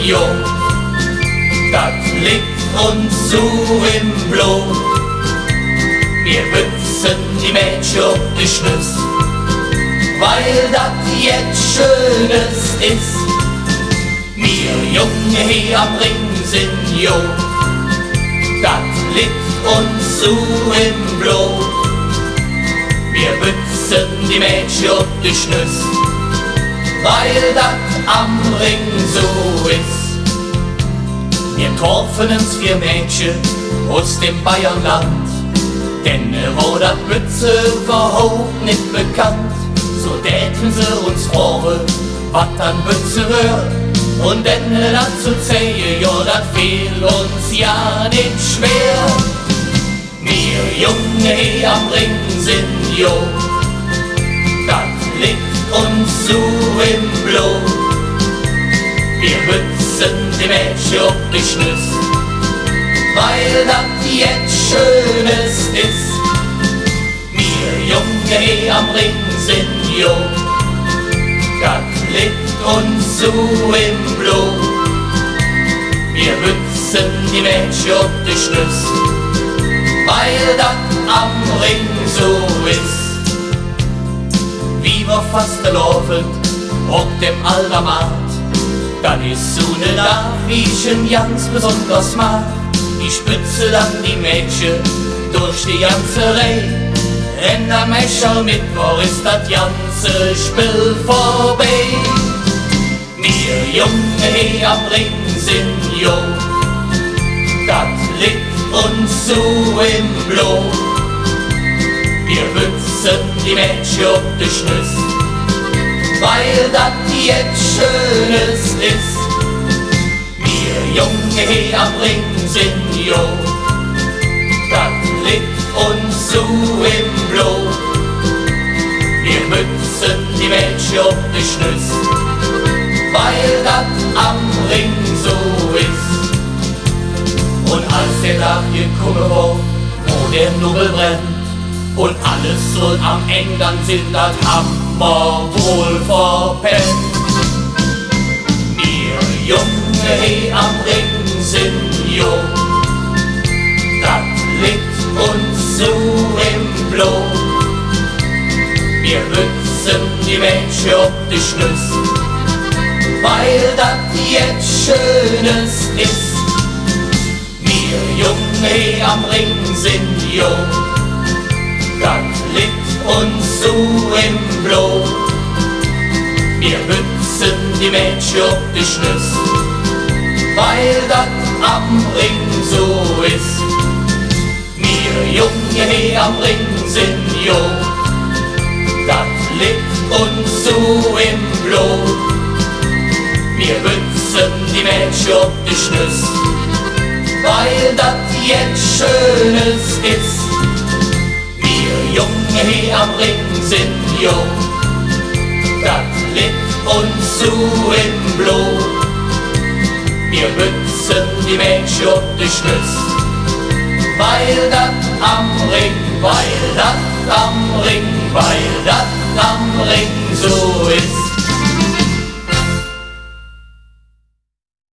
jung, das liegt uns zu im Blut. Wir witzen die Mädchen auf die Schnüss, weil das jetzt Schönes ist. Wir Junge hier am Ring sind jung, das liegt uns zu im Blut. Wir witzen die Mädchen auf die Schnüss, weil das am Ring so ist. Wir kaufen uns 4 Mädchen aus dem Bayernland, denn wo das Bütze überhaupt nicht bekannt. So täten sie uns fragen, was an Bütze wär, und denn dazu zählen, ja, das fehlt uns ja nicht schwer. Wir Junge hier am Ring sind jung, das liegt uns zu im Blut. Wir witzen die Mädchen auf die Schnüss, weil das jetzt Schönes ist. Wir Junge hier am Ring sind jung, das liegt uns zu im Blut. Wir witzen die Mädchen auf die Schnüss, weil das am Ring so ist. Wie wir fast laufen auf dem Aldermarkt, dann ist so ne da, wie ich ihn ganz besonders mag. Ich spitze dann die Mädchen durch die ganze Reihe, denn am Aschermittwoch ist das ganze Spiel vorbei. Wir Junge hier am Ring sind jung, das liegt uns zu im Blut. Wir witzen die Mädchen auf die Schnüss, weil das jetzt Schönes ist. Wir Junge hier am Ring sind jung, das liegt uns zu im Blut. Wir witzen die Mädchen auf die Schnüss, weil das am Ring so ist. Und als der Tag gekommen war, wo der Nubel brennt und alles soll am Ende, dann sind das Hammer wohl verpennt. Wir Junge hier am Ring sind jung, das liegt uns zu im Blut. Wir witzen die Mädchen auf die Schnüss, weil das jetzt Schönes ist. Wir Junge hier am Ring sind jung, das liegt uns zu im Blut. Wir witzen die Mädchen auf die Schnüss, weil das am Ring so ist. Wir Junge hier am Ring sind jung, das liegt uns zu im Blut. Wir witzen die Mädchen auf die Schnüss, weil das jetzt Schönes ist. Wir Junge hier am Ring sind jung, das liegt uns zu im Blut. Wir witzen die Mädchen auf die Schnüss, weil das am Ring, weil das am Ring, weil das am Ring so ist.